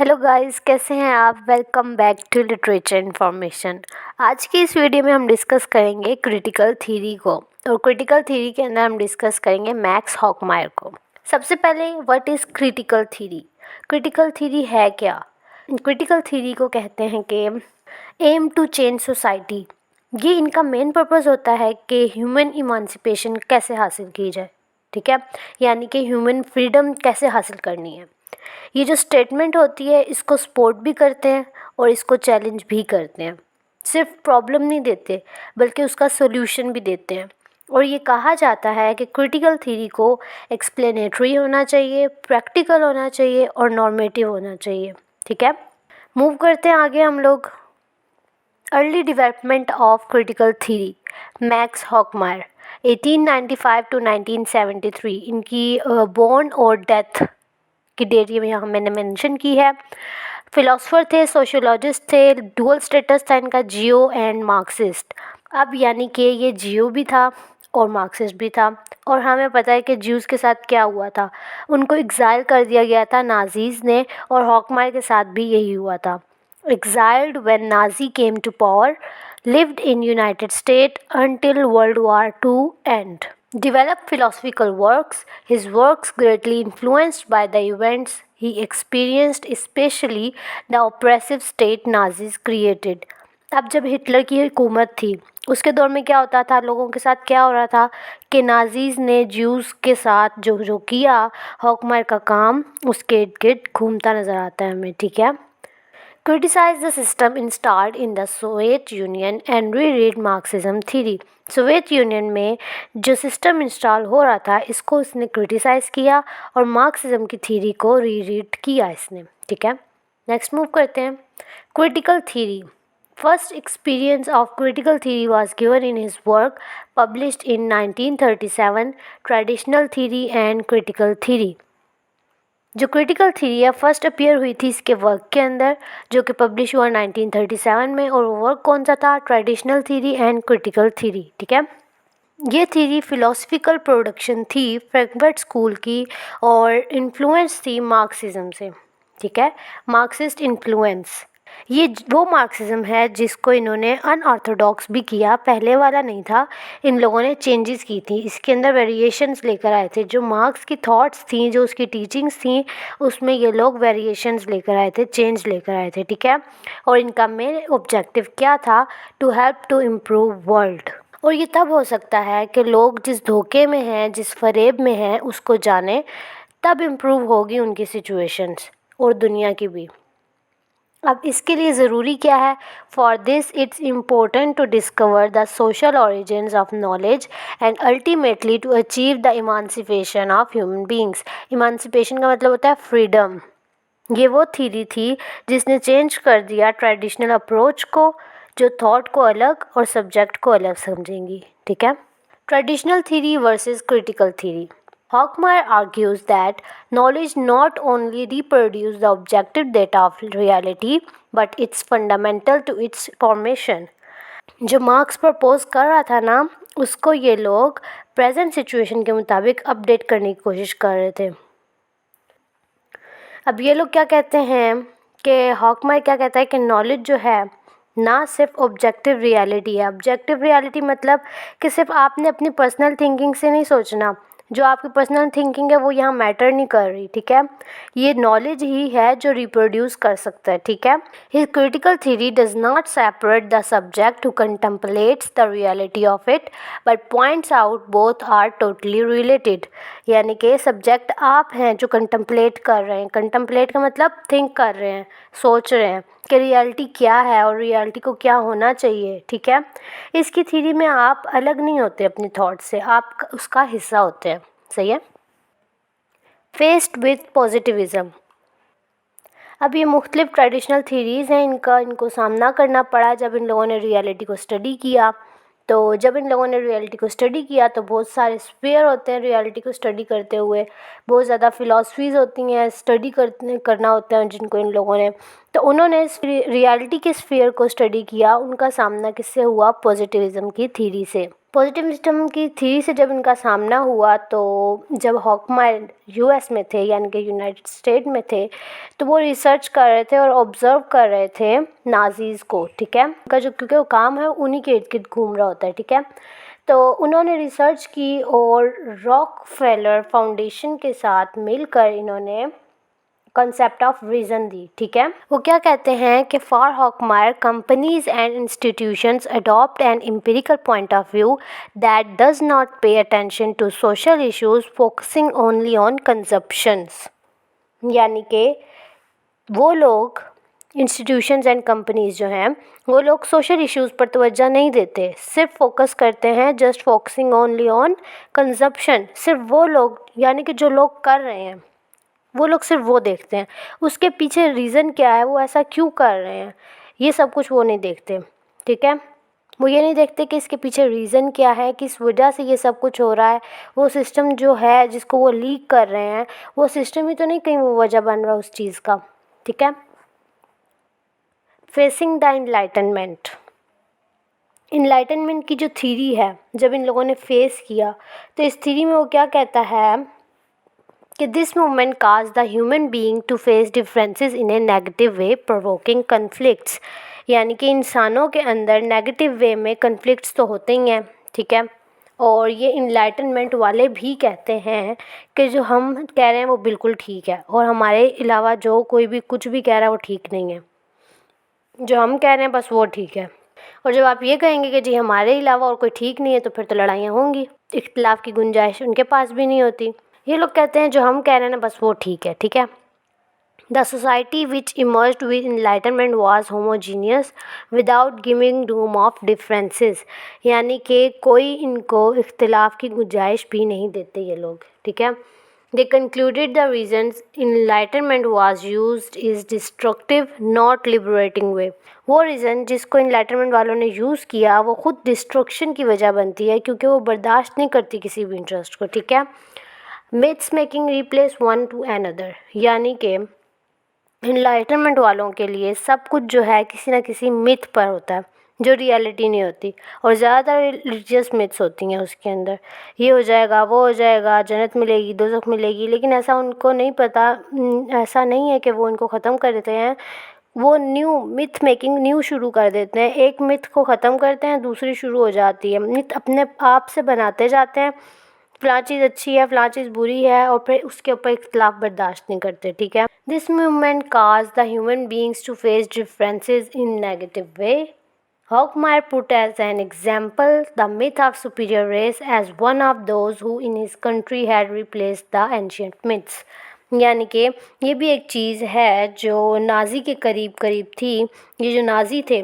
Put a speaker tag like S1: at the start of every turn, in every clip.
S1: Hello guys, कैसे हैं आप। Welcome back to literature information. आज की इस वीडियो में हम डिस्कस करेंगे क्रिटिकल थ्योरी को, और क्रिटिकल थ्योरी के अंदर हम डिस्कस करेंगे मैक्स हॉकमायर को। सबसे पहले what is critical theory. Critical theory है क्या। क्रिटिकल थ्योरी को कहते हैं कि एम टू चेंज सोसाइटी। ये इनका मेन पर्पस होता है कि ह्यूमन इमांसिपेशन कैसे हासिल की जाए, ठीक है, यानी कि ह्यूमन फ्रीडम कैसे हासिल करनी है। ये जो स्टेटमेंट होती है इसको सपोर्ट भी करते हैं और इसको चैलेंज भी करते हैं। सिर्फ प्रॉब्लम नहीं देते बल्कि उसका सोल्यूशन भी देते हैं। और ये कहा जाता है कि क्रिटिकल थ्योरी को एक्सप्लेनेटरी होना चाहिए, प्रैक्टिकल होना चाहिए और नॉर्मेटिव होना चाहिए, ठीक है। मूव करते हैं आगे हम लोग। Early development of critical theory, Max Horkheimer 1895 to 1973। इनकी बॉर्न और डेथ की डेट ये यहाँ मैंने मेंशन की है। फिलोसोफर थे, सोशियोलॉजिस्ट थे, डुअल स्टेटस था इनका, जियो एंड मार्क्सिस्ट। अब यानी कि ये जियो भी था और मार्क्सिस्ट भी था। और हमें पता है कि ज्यूज़ के साथ क्या हुआ था, उनको एग्जाइल कर दिया गया था नाजीज़ ने, और हॉकमायर के साथ भी यही हुआ था। Exiled when Nazi came to power, lived in United States until World War II end. Developed philosophical works, his works greatly influenced by the events he experienced, especially the oppressive state Nazis created. अब जब Hitler की हुकूमत थी उसके दौर में क्या होता था, लोगों के साथ क्या हो रहा था कि नाजीज़ ने ज्यूज़ के साथ जो जो किया, हॉकमायर का काम उसके इर्द गिर्द घूमता नज़र आता है हमें, ठीक है। Criticize the system installed in the Soviet Union and reread Marxism theory. Soviet union में जो सिस्टम इंस्टॉल हो रहा था इसको इसने क्रिटिसाइज़ किया और मार्क्सिज्म की थ्योरी को रीरीड किया इसने, ठीक है। नेक्स्ट मूव करते हैं। Critical theory. First experience of critical theory was given in his work published in 1937, traditional theory and critical theory. जो क्रिटिकल थ्योरी है फर्स्ट अपीयर हुई थी इसके वर्क के अंदर, जो कि पब्लिश हुआ 1937 में। और वो वर्क कौन सा था, traditional theory and critical theory, ठीक है। ये थ्योरी फिलोसफिकल प्रोडक्शन थी फ्रैंकफर्ट स्कूल की और इन्फ्लुएंस थी मार्क्सिज्म से, ठीक है, मार्क्सिस्ट इन्फ्लुएंस। ये वो मार्क्सिज्म है जिसको इन्होंने अनऑर्थोडॉक्स भी किया, पहले वाला नहीं था, इन लोगों ने चेंजेस की थी, इसके अंदर वेरिएशंस लेकर आए थे। जो मार्क्स की थॉट्स थी, जो उसकी टीचिंग्स थी, उसमें ये लोग वेरिएशंस लेकर आए थे, चेंज लेकर आए थे, ठीक है। और इनका मेन ऑब्जेक्टिव क्या था, to help to improve world. और ये तब हो सकता है कि लोग जिस धोखे में हैं, जिस फरेब में हैं, उसको जाने, तब इम्प्रूव होगी उनकी सिचुएशंस और दुनिया की भी। अब इसके लिए ज़रूरी क्या है, for this it's important to discover the social origins of knowledge and ultimately to achieve the emancipation of human beings. Emancipation का मतलब होता है फ्रीडम। ये वो थ्योरी थी जिसने चेंज कर दिया ट्रेडिशनल अप्रोच को, जो थॉट को अलग और सब्जेक्ट को अलग समझेंगी, ठीक है। Traditional theory versus critical theory. Hockmeyer argues that knowledge not only reproduces the objective data of reality, but it's fundamental to its formation. जो मार्क्स प्रपोज कर रहा था ना, उसको ये लोग प्रेजेंट सिचुएशन के मुताबिक अपडेट करने की कोशिश कर रहे थे। अब ये लोग क्या कहते हैं कि हॉकमायर क्या कहता है कि नॉलेज जो है ना सिर्फ ऑब्जेक्टिव रियलिटी है। ऑब्जेक्टिव रियलिटी मतलब कि सिर्फ आपने अपनी पर्सनल थिंकिंग से नहीं सोचना, जो आपकी पर्सनल थिंकिंग है वो यहाँ मैटर नहीं कर रही, ठीक है। ये नॉलेज ही है जो रिप्रोड्यूस कर सकता है, ठीक है। His critical theory does not separate the subject who contemplates the reality of it, but points out both are totally related. यानी कि सब्जेक्ट आप हैं जो कंटेम्पलेट कर रहे हैं। कंटेम्पलेट का मतलब थिंक कर रहे हैं, सोच रहे हैं कि रियलिटी क्या है और रियलिटी को क्या होना चाहिए, ठीक है। इसकी थ्योरी में आप अलग नहीं होते अपनी थॉट से, आप उसका हिस्सा होते हैं, सही है। Faced with positivism. अब ये मुख्तलिफ ट्रेडिशनल थ्योरीज़ हैं, इनको सामना करना पड़ा जब इन लोगों ने रियलिटी को स्टडी किया। तो जब इन लोगों ने रियलिटी को स्टडी किया तो बहुत सारे स्फीयर होते हैं रियलिटी को स्टडी करते हुए, बहुत ज़्यादा फ़िलासफ़ीज़ होती हैं, स्टडी करना होता है जिनको इन लोगों ने। तो उन्होंने इस रियलिटी के स्फीयर को स्टडी किया, उनका सामना किससे हुआ, पॉजिटिविज़म की थ्योरी से, पॉजिटिव सिस्टम की थ्योरी से जब इनका सामना हुआ तो जब हॉकमायर यूएस में थे यानी कि यूनाइटेड स्टेट में थे, तो वो रिसर्च कर रहे थे और ऑब्ज़र्व कर रहे थे नाज़ीज़ को, ठीक है। उनका जो क्योंकि वो काम है उन्हीं के इर्द गिर्द घूम रहा होता है, ठीक है। तो उन्होंने रिसर्च की और रॉकफेलर फाउंडेशन के साथ मिलकर इन्होंने कंसेप्ट ऑफ विजन दी, ठीक है। वो क्या कहते हैं कि for Horkheimer companies and institutions adopt an empirical point of view that does not pay attention to social issues focusing only on consumptions. यानी कि वो लोग इंस्टीट्यूशंस एंड कंपनीज जो हैं वो लोग सोशल इश्यूज़ पर तवज्जो नहीं देते, सिर्फ फोकस करते हैं just focusing only on consumption. सिर्फ वो लोग यानी कि जो लोग कर रहे हैं वो लोग सिर्फ वो देखते हैं, उसके पीछे रीज़न क्या है, वो ऐसा क्यों कर रहे हैं, ये सब कुछ वो नहीं देखते, ठीक है। वो ये नहीं देखते कि इसके पीछे रीज़न क्या है, किस वजह से ये सब कुछ हो रहा है। वो सिस्टम जो है जिसको वो लीक कर रहे हैं वो सिस्टम ही तो नहीं कहीं वो वजह बन रहा उस चीज़ का, ठीक है। Facing the enlightenment. इनलाइटनमेंट की जो थ्योरी है जब इन लोगों ने फेस किया तो इस थ्योरी में वो क्या कहता है कि this movement cause the human being to face differences in a negative way provoking conflicts. यानी कि इंसानों के अंदर नेगेटिव वे में कन्फ्लिक्ट्स तो होते ही हैं, ठीक है। और ये इनलाइटनमेंट वाले भी कहते हैं कि जो हम कह रहे हैं वो बिल्कुल ठीक है और हमारे अलावा जो कोई भी कुछ भी कह रहा है वो ठीक नहीं है, जो हम कह रहे हैं बस वो ठीक है। और जब आप ये कहेंगे कि जी हमारे अलावा और कोई ठीक नहीं है तो फिर तो लड़ाइयाँ होंगी, इख्तिलाफ़ की गुंजाइश उनके पास भी नहीं होती। ये लोग कहते हैं जो हम कह रहे हैं ना बस वो ठीक है, ठीक है। The society which emerged with enlightenment was homogeneous without giving room of differences. यानी कि कोई इनको इख्तिलाफ़ की गुंजाइश भी नहीं देते ये लोग, ठीक है। They concluded the reasons enlightenment was used is destructive not liberating way। वो रीज़न जिसको enlightenment वालों ने यूज़ किया वो खुद डिस्ट्रक्शन की वजह बनती है क्योंकि वो बर्दाश्त नहीं करती किसी भी इंटरेस्ट को, ठीक है। Myths making replace one two another. यानी कि इनलाइटनमेंट वालों के लिए सब कुछ जो है किसी ना किसी मिथ पर होता है जो रियलिटी नहीं होती, और ज़्यादातर रिलीजियस मिथ्स होती हैं उसके अंदर। ये हो जाएगा, वो हो जाएगा, जन्नत मिलेगी, दोज़ख मिलेगी, लेकिन ऐसा उनको नहीं पता। ऐसा नहीं है कि वो इनको ख़त्म कर देते हैं, वो न्यू मिथ मेकिंग न्यू शुरू कर देते हैं। एक मिथ को ख़त्म करते हैं दूसरी शुरू हो जाती है। मिथ अपने आप से बनाते जाते हैं, फ़लाँ चीज़ अच्छी है, फ़लाँ चीज़ बुरी है, और फिर उसके ऊपर इख्तिलाफ़ बर्दाश्त नहीं करते, ठीक है। This movement cause the human beings to face differences in negative way. Hockmeyer put as an example the myth of superior race as one of those who in his country had replaced the ancient myths। यानी कि ये भी एक चीज़ है जो Nazi के करीब करीब थी। ये जो नाजी थे,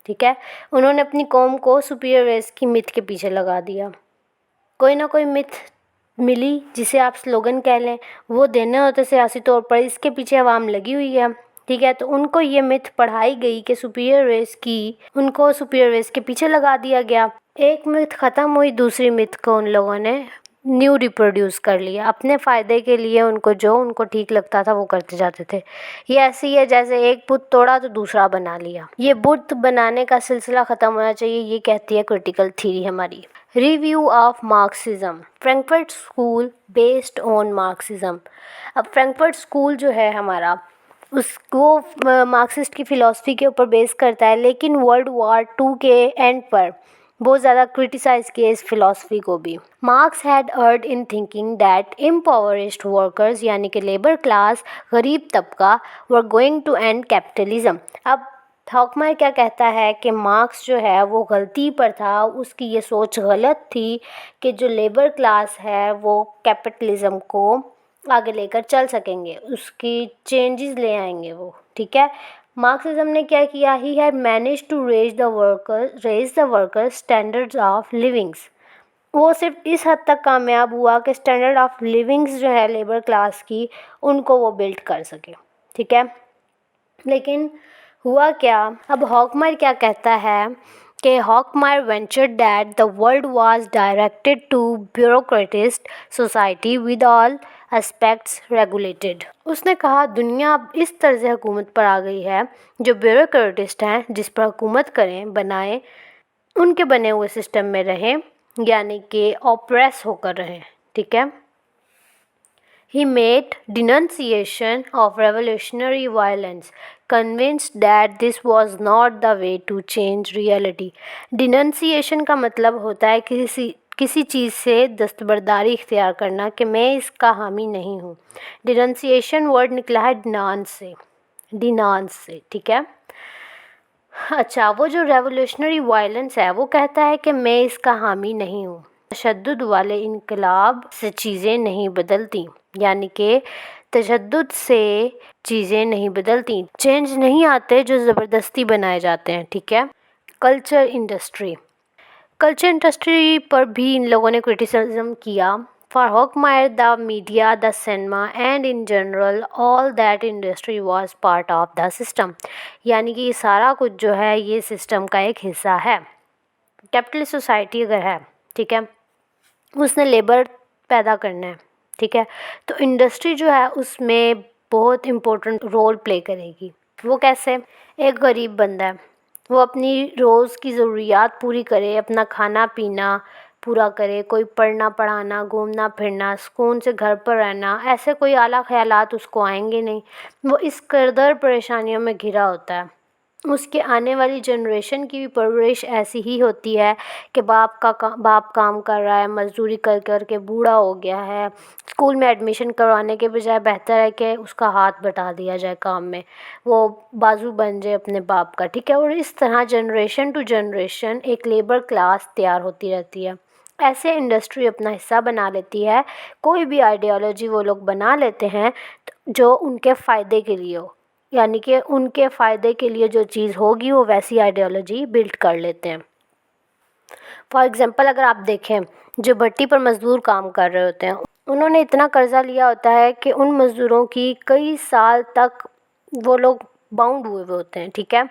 S1: ठीक है, उन्होंने अपनी कौम को सुपीरियर रेस की मिथ के पीछे लगा दिया। कोई ना कोई मिथ मिली जिसे आप स्लोगन कह लें, वो देने होते सियासी तौर पर, इसके पीछे अवाम लगी हुई है, ठीक है। तो उनको ये मिथ पढ़ाई गई कि सुपीरियर रेस की, उनको सुपीरियर रेस के पीछे लगा दिया गया। एक मिथ ख़त्म हुई, दूसरी मिथ को उन लोगों ने न्यू रिप्रोड्यूस कर लिया अपने फ़ायदे के लिए। उनको जो उनको ठीक लगता था वो करते जाते थे। ये ऐसी है जैसे एक बुत तोड़ा तो दूसरा बना लिया। ये बुत बनाने का सिलसिला ख़त्म होना चाहिए, ये कहती है क्रिटिकल थ्योरी हमारी। Review of Marxism. Frankfurt school based on Marxism. अब फ्रैंकफर्ट स्कूल जो है हमारा, उसको मार्क्सिस्ट की फ़िलासफ़ी के ऊपर बेस करता है, लेकिन वर्ल्ड वॉर 2 के एंड पर बहुत ज़्यादा क्रिटिसाइज़ किया इस फ़िलासफ़ी को भी। Marx had erred in thinking that impoverished workers यानी कि लेबर क्लास, गरीब तबका, were going to end capitalism. अब हॉकमायर क्या कहता है कि मार्क्स जो है वो गलती पर था, उसकी ये सोच गलत थी कि जो लेबर क्लास है वो कैपिटलिज्म को आगे लेकर चल सकेंगे, उसकी चेंजेस ले आएंगे वो, ठीक है। मार्क्सिज्म ने क्या किया, he had manage to raise the workers standards of livings. वो सिर्फ इस हद तक कामयाब हुआ कि स्टैंडर्ड ऑफ लिविंग्स जो है लेबर क्लास की, उनको वो बिल्ड कर सके, ठीक है। लेकिन हुआ क्या, अब हॉकमायर क्या कहता है कि Horkheimer ventured that the world was directed to bureaucratised society with all aspects regulated. उसने कहा दुनिया अब इस तरह से हुकूमत पर आ गई है जो ब्यूरोक्रेटिस्ट हैं, जिस पर हुकूमत करें बनाएं, उनके बने हुए सिस्टम में रहें, यानी कि ऑप्रेस होकर रहें, ठीक है। He made denunciation of revolutionary violence, convinced that this was not the way to change reality. Denunciation का मतलब होता है किसी चीज़ से दस्तबरदारी इख्तियार करना कि मैं इसका हामी नहीं हूँ। डिनंसिएशन वर्ड निकला है डिनांस से, ठीक है। अच्छा, वो जो रेवोल्यूशनरी वायलेंस है वो कहता है कि मैं इसका हामी नहीं हूँ। तशद्दुद वाले इनकलाब से चीज़ें नहीं बदलती, यानी कि तशद्दुद से चीज़ें नहीं बदलती, चेंज नहीं आते जो ज़बरदस्ती बनाए जाते हैं, ठीक है। कल्चर इंडस्ट्री पर भी इन लोगों ने क्रिटिसिज्म किया। For Hochmeyer, the media, the cinema and in general all that industry was part of the system. यानी कि ये सारा कुछ जो है ये सिस्टम का एक हिस्सा है। कैपिटलिस्ट सोसाइटी अगर है, ठीक है, उसने लेबर पैदा करना है, ठीक है, तो इंडस्ट्री जो है उसमें बहुत इम्पोर्टेंट रोल प्ले करेगी। वो कैसे? एक गरीब बंदा है, वो अपनी रोज़ की ज़रूरियात पूरी करे, अपना खाना पीना पूरा करे, कोई पढ़ना पढ़ाना, घूमना फिरना, सुकून से घर पर रहना, ऐसे कोई आला ख़यालात उसको आएंगे नहीं। वो इस कदर परेशानियों में घिरा होता है। उसके आने वाली जनरेशन की भी परवरिश ऐसी ही होती है कि बाप काम कर रहा है, मज़दूरी कर कर के बूढ़ा हो गया है, स्कूल में एडमिशन करवाने के बजाय बेहतर है कि उसका हाथ बटा दिया जाए काम में, वो बाजू बन जाए अपने बाप का, ठीक है। और इस तरह जनरेशन टू जनरेशन एक लेबर क्लास तैयार होती रहती है। ऐसे इंडस्ट्री अपना हिस्सा बना लेती है, कोई भी आइडियोलॉजी वो लोग बना लेते हैं जो उनके फ़ायदे के लिए हो, यानी कि उनके फ़ायदे के लिए जो चीज़ होगी वो वैसी आइडियोलॉजी बिल्ड कर लेते हैं। फॉर एग्ज़ाम्पल अगर आप देखें, जो भट्टी पर मज़दूर काम कर रहे होते हैं उन्होंने इतना कर्ज़ा लिया होता है कि उन मज़दूरों की कई साल तक वो लोग बाउंड हुए होते हैं, ठीक है।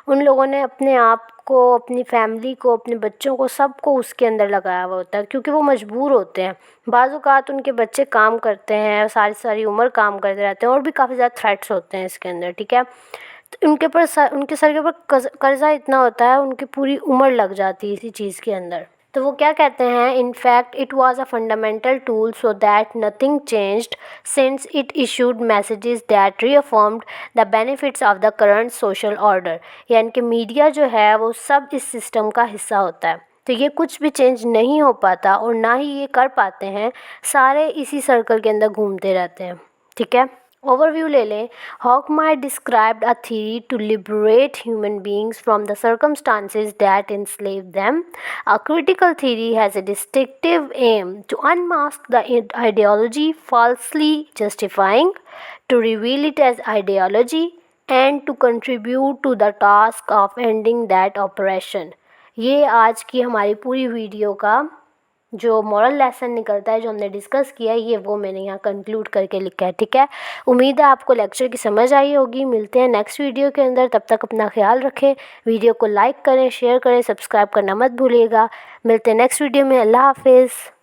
S1: उन लोगों ने अपने आप को, अपनी फैमिली को, अपने बच्चों को, सबको उसके अंदर लगाया हुआ होता है क्योंकि वो मजबूर होते हैं। बाज़ औक़ात उनके बच्चे काम करते हैं, सारी सारी उम्र काम करते रहते हैं और भी काफ़ी ज़्यादा थ्रेट्स होते हैं इसके अंदर, ठीक है। तो उनके सर के ऊपर कर्ज़ा इतना होता है, उनकी पूरी उम्र लग जाती है इसी चीज़ के अंदर। तो वो क्या कहते हैं, in fact it was a fundamental tool so that nothing changed since it issued messages that reaffirmed the benefits of the current social order. यानी कि मीडिया जो है वो सब इस सिस्टम का हिस्सा होता है। तो ये कुछ भी चेंज नहीं हो पाता और ना ही ये कर पाते हैं, सारे इसी सर्कल के अंदर घूमते रहते हैं, ठीक है। ओवरव्यू ले लें। Horkheimer described a theory to liberate human beings from the circumstances that enslave them. A critical theory has a distinctive aim to unmask the ideology falsely justifying, to reveal it as ideology, and to contribute to the task of ending that oppression. ये आज की हमारी पूरी video का जो moral lesson निकलता है, जो हमने डिस्कस किया है, ये वो मैंने यहाँ कंक्लूड करके लिखा है, ठीक है। उम्मीद है आपको लेक्चर की समझ आई होगी। मिलते हैं नेक्स्ट वीडियो के अंदर, तब तक अपना ख्याल रखें। वीडियो को लाइक करें, शेयर करें, सब्सक्राइब करना मत भूलिएगा। मिलते हैं नेक्स्ट वीडियो में। अल्लाह हाफिज़।